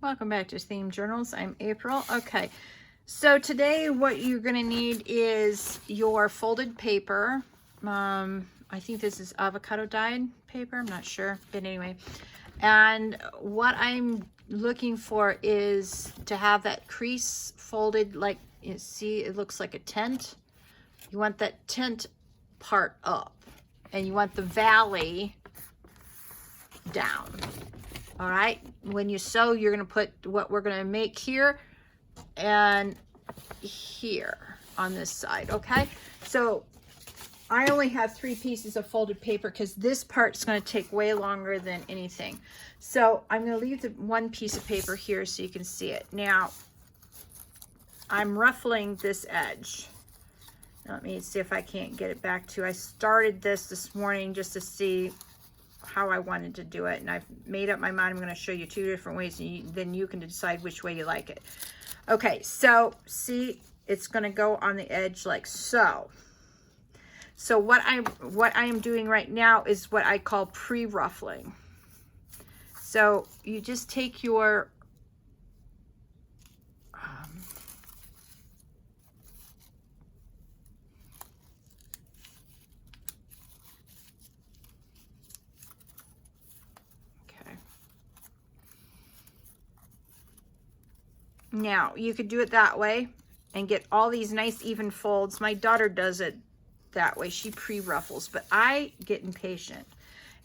Welcome back to Theme Journals. I'm April. Okay, so today what you're going to need is your folded paper. I think this is avocado dyed paper. I'm not sure, but anyway. And what I'm looking for is to have that crease folded, like you see, it looks like a tent. You want that tent part up, and you want the valley down. All right, when you sew, you're going to put what we're going to make here and here on this side. Okay, so I only have 3 pieces of folded paper because this part's going to take way longer than anything. So I'm going to leave the 1 piece of paper here so you can see it. Now I'm ruffling this edge. Let me see if I can't get it back to. I started this morning just to see how I wanted to do it, and I've made up my mind. I'm going to show you 2 different ways, and then you can decide which way you like it. Okay, so see, it's going to go on the edge like so. So what I am doing right now is what I call pre-ruffling. So you just take your now you could do it that way and get all these nice even folds. My daughter does it that way. She pre-ruffles, but I get impatient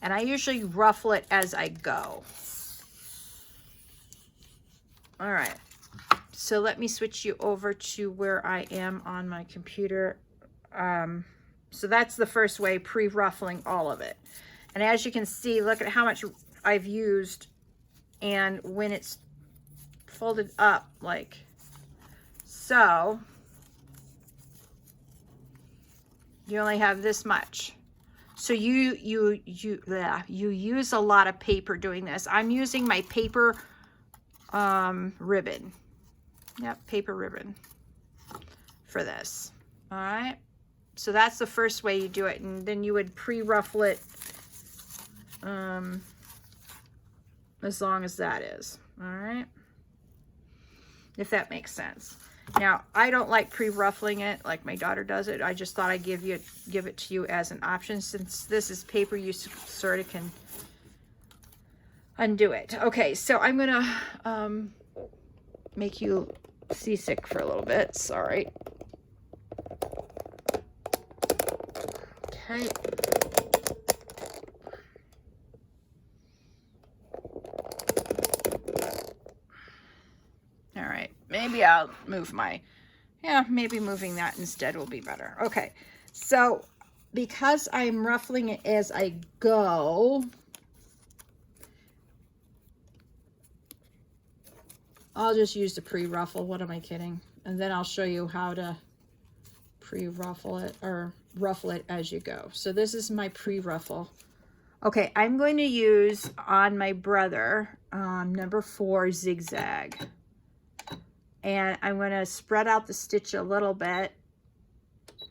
and I usually ruffle it as I go. All right, so let me switch you over to where I am on my computer. So that's the first way, pre-ruffling all of it. And as you can see, look at how much I've used, and when it's folded up like so, you only have this much. So you use a lot of paper doing this. I'm using my paper ribbon. Yep, paper ribbon for this. All right, so that's the first way you do it, and then you would pre-ruffle it as long as that is. All right, if that makes sense. Now, I don't like pre-ruffling it like my daughter does it. I just thought I'd give it to you as an option. Since this is paper, you sort of can undo it. Okay, so I'm gonna make you seasick for a little bit. Sorry. Okay. All right, maybe I'll move maybe moving that instead will be better. Okay, so because I'm ruffling it as I go, I'll just use the pre-ruffle. What am I kidding? And then I'll show you how to pre-ruffle it or ruffle it as you go. So this is my pre-ruffle. Okay, I'm going to use on my brother number 4 zigzag. And I'm going to spread out the stitch a little bit.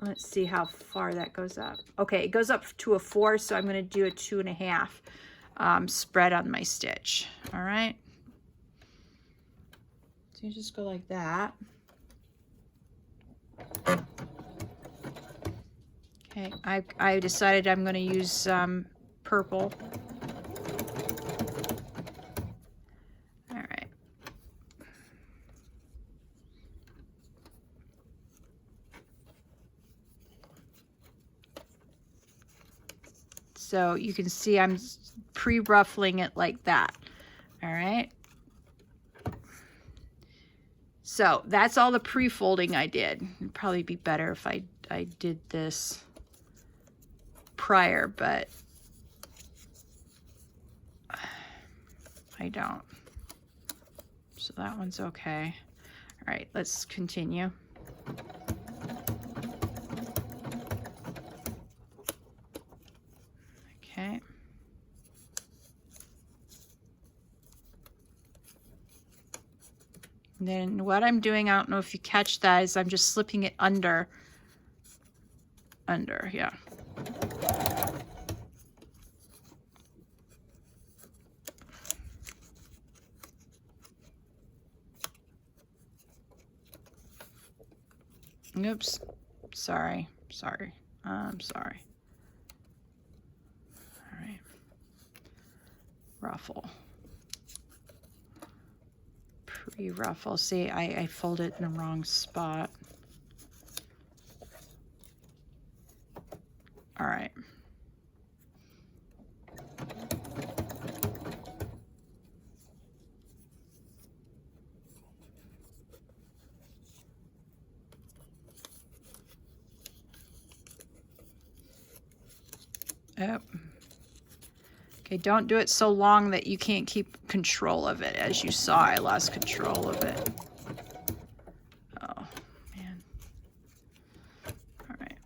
Let's see how far that goes up. Okay, it goes up to a 4, so I'm going to do a 2.5 spread on my stitch. All right. So you just go like that. Okay, I decided I'm going to use purple. So you can see I'm pre-ruffling it like that. All right. So that's all the pre-folding I did. It'd probably be better if I did this prior, but I don't. So that one's okay. All right, let's continue. Okay. And then what I'm doing, I don't know if you catch that, is I'm just slipping it under, yeah. Oops. Sorry. I'm sorry. All right. Ruffle. PreRuffle. See, I folded it in the wrong spot. All right. Yep. Okay, don't do it so long that you can't keep control of it. As you saw, I lost control of it. Oh, man. All right.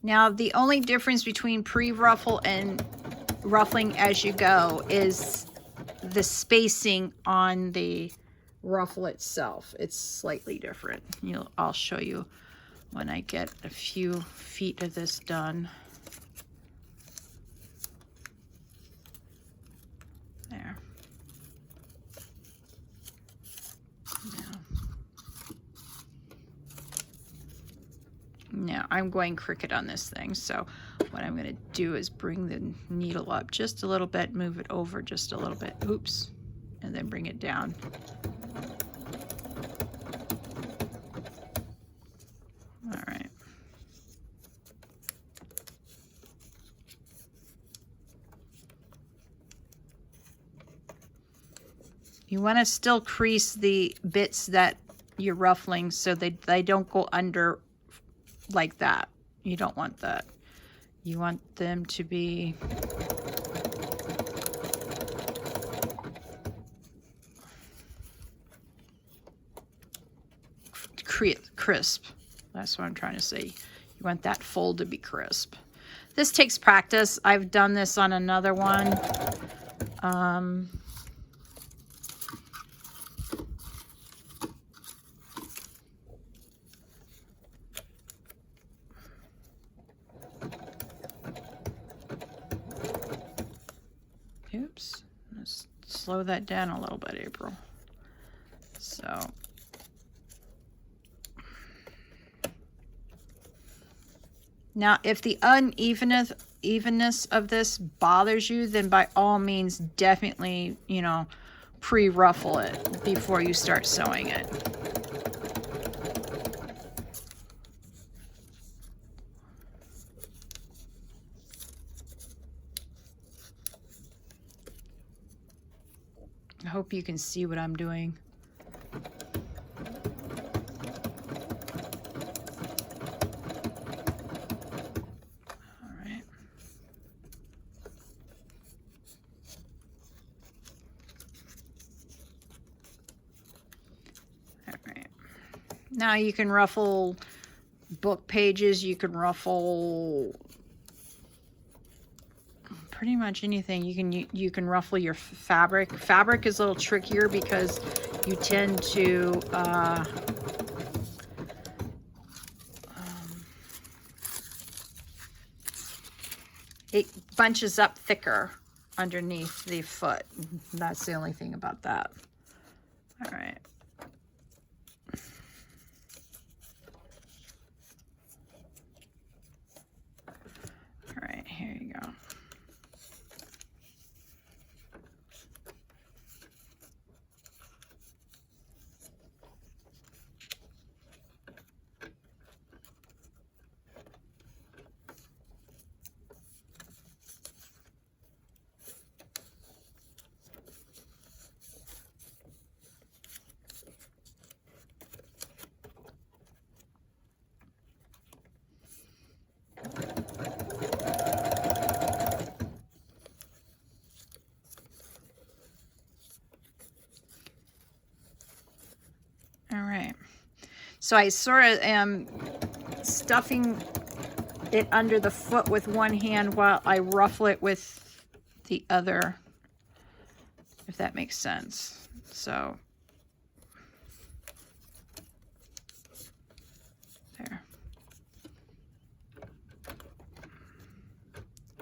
Now, the only difference between pre-ruffle and ruffling as you go is the spacing on the ruffle itself. It's slightly different. I'll show you when I get a few feet of this done. There. Now I'm going crooked on this thing, so what I'm going to do is bring the needle up just a little bit, move it over just a little bit, oops, and then bring it down. All right. You want to still crease the bits that you're ruffling so they don't go under like that. You don't want that. You want them to be crisp. That's what I'm trying to say. You want that fold to be crisp. This takes practice. I've done this on another one. Oops, let's slow that down a little bit, April. So, now if the unevenness of this bothers you, then by all means, definitely, pre-ruffle it before you start sewing it. I hope you can see what I'm doing. All right. All right. Now you can ruffle book pages, you can ruffle pretty much anything. You can ruffle your fabric. Fabric is a little trickier because you tend to it bunches up thicker underneath the foot. That's the only thing about that. All right. All right, here you go. So I sort of am stuffing it under the foot with one hand while I ruffle it with the other, if that makes sense. So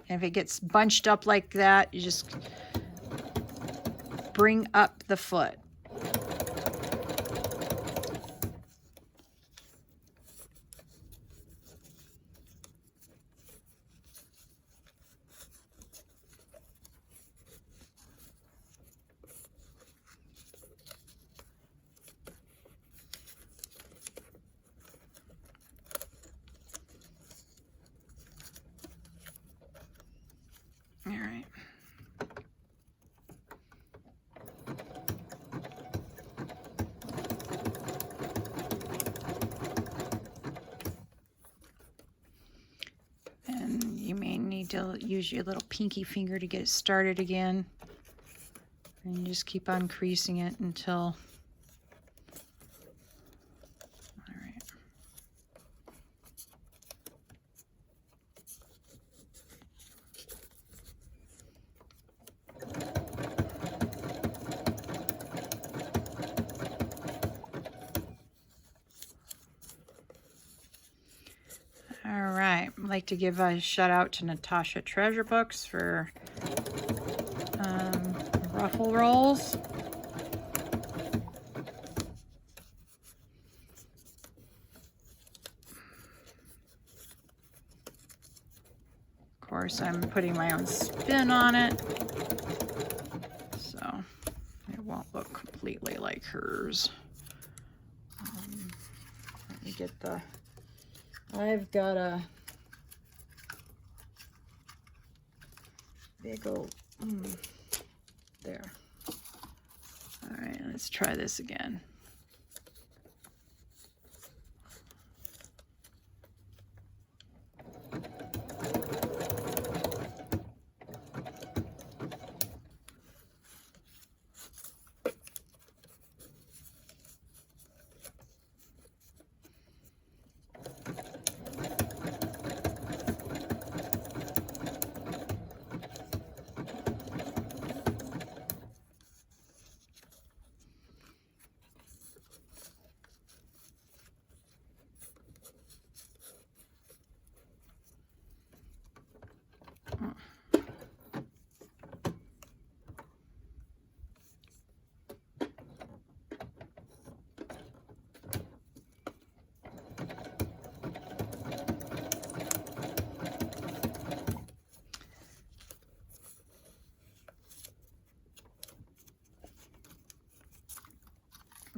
And if it gets bunched up like that, you just bring up the foot. All right. And you may need to use your little pinky finger to get it started again. And you just keep on creasing it until... All right. All right, I'd like to give a shout out to Natasha Treasure Books for Ruffle rolls. Of course, I'm putting my own spin on it, so it won't look completely like hers. Let me get the... I've got a big old, there. All right, let's try this again.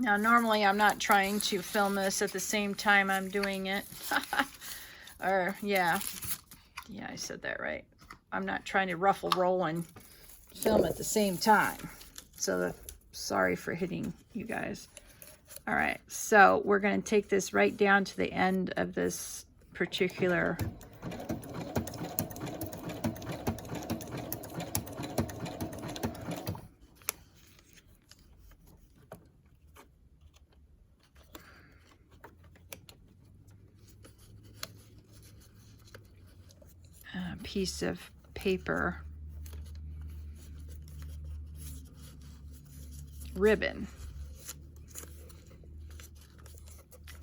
Now, normally I'm not trying to film this at the same time I'm doing it. Or, yeah, I said that right. I'm not trying to ruffle roll and film at the same time. So, sorry for hitting you guys. All right, so we're going to take this right down to the end of this particular piece of paper ribbon.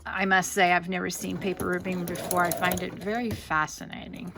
I must say I've never seen paper ribbon before. I find it very fascinating.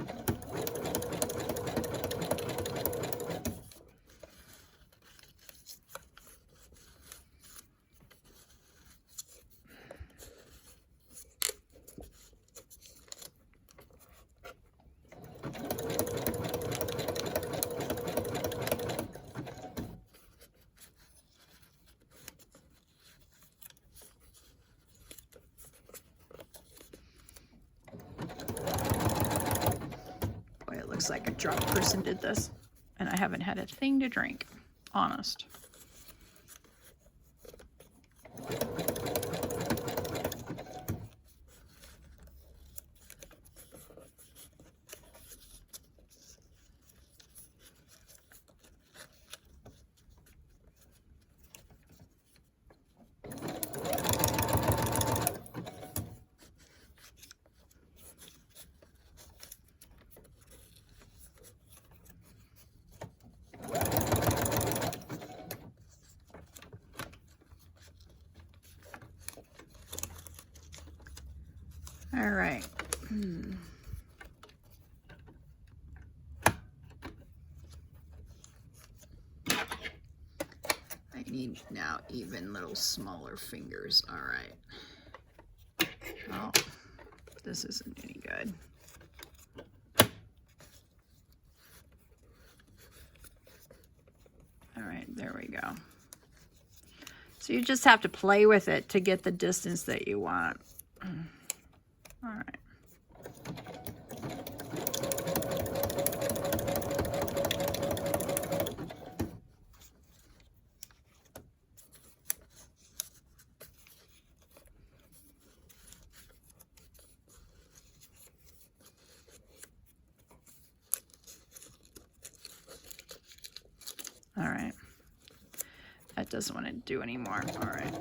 Looks like a drunk person did this, and I haven't had a thing to drink, honest. All right. need now even little smaller fingers. All right. Oh, this isn't any good. All right, there we go. So you just have to play with it to get the distance that you want. All right. All right. That doesn't want to do anymore. All right.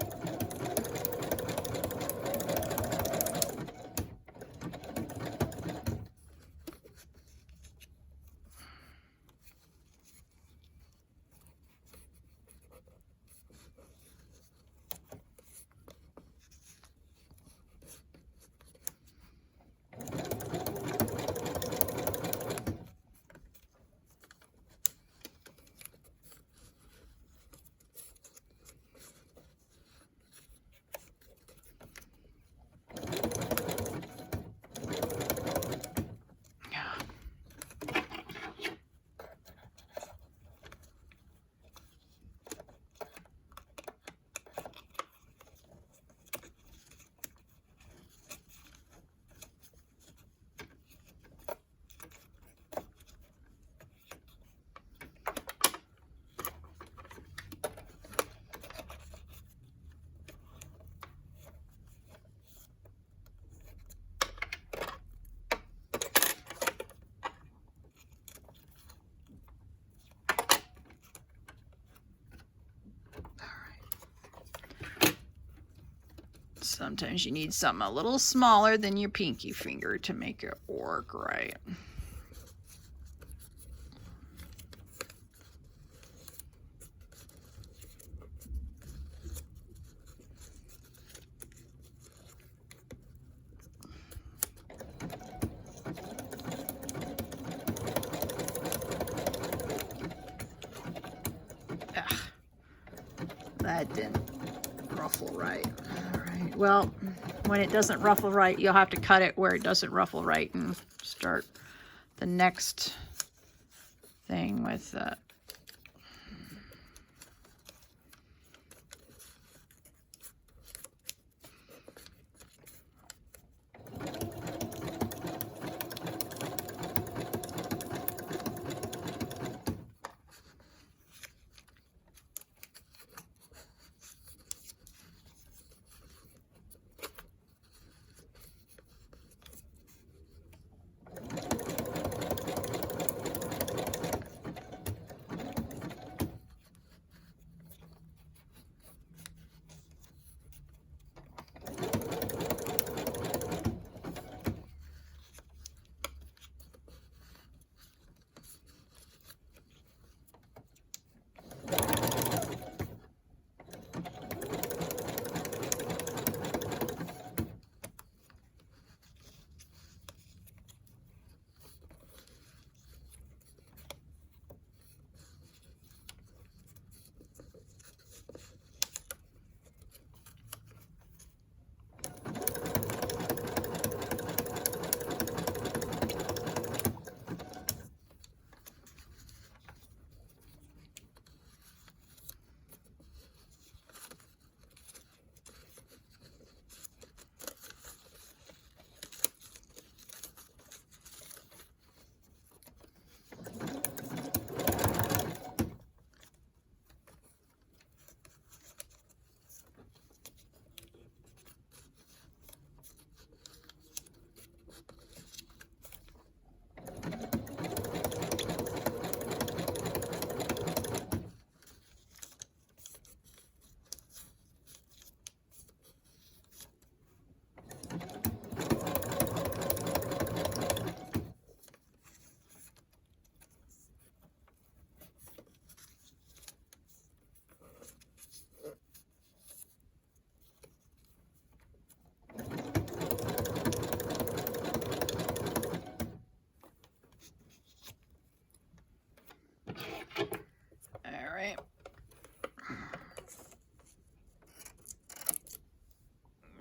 Sometimes you need something a little smaller than your pinky finger to make it work right. Ugh, that didn't ruffle right. All right, well, when it doesn't ruffle right, you'll have to cut it where it doesn't ruffle right and start the next thing with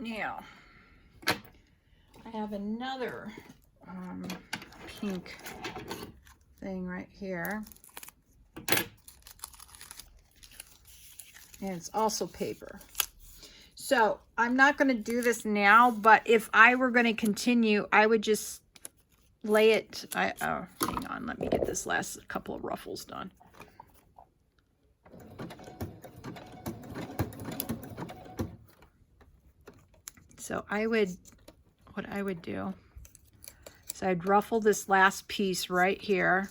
Now, I have another pink thing right here. And it's also paper. So I'm not going to do this now, but if I were going to continue, I would just lay it. Hang on, let me get this last couple of ruffles done. So what I would do is I'd ruffle this last piece right here.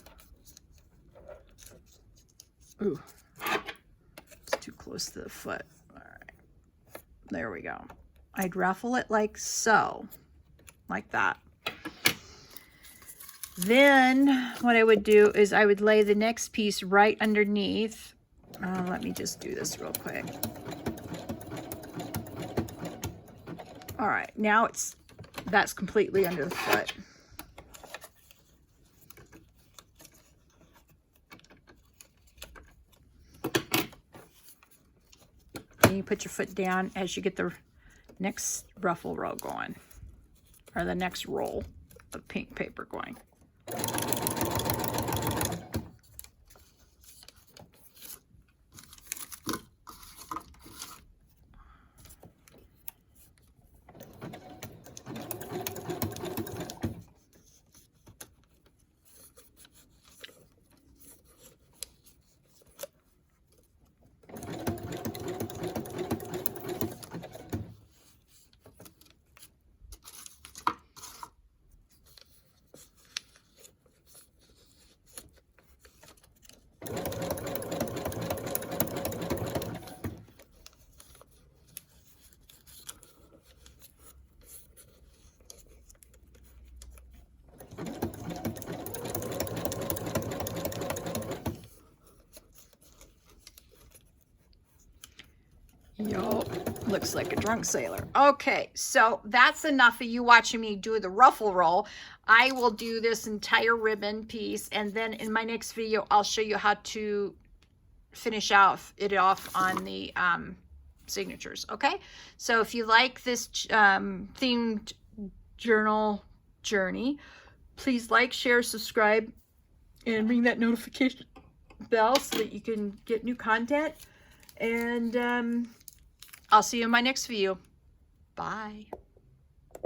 Ooh, it's too close to the foot. All right, there we go. I'd ruffle it like so, like that. Then what I would do is I would lay the next piece right underneath. Let me just do this real quick. All right, now that's completely under the foot. And you put your foot down as you get the next ruffle row going, or the next roll of pink paper going. Yup, looks like a drunk sailor. Okay, so that's enough of you watching me do the ruffle roll. I will do this entire ribbon piece, and then in my next video, I'll show you how to finish it off on the signatures. Okay, so if you like this themed journal journey, please like, share, subscribe, and ring that notification bell so that you can get new content. And I'll see you in my next video. Bye.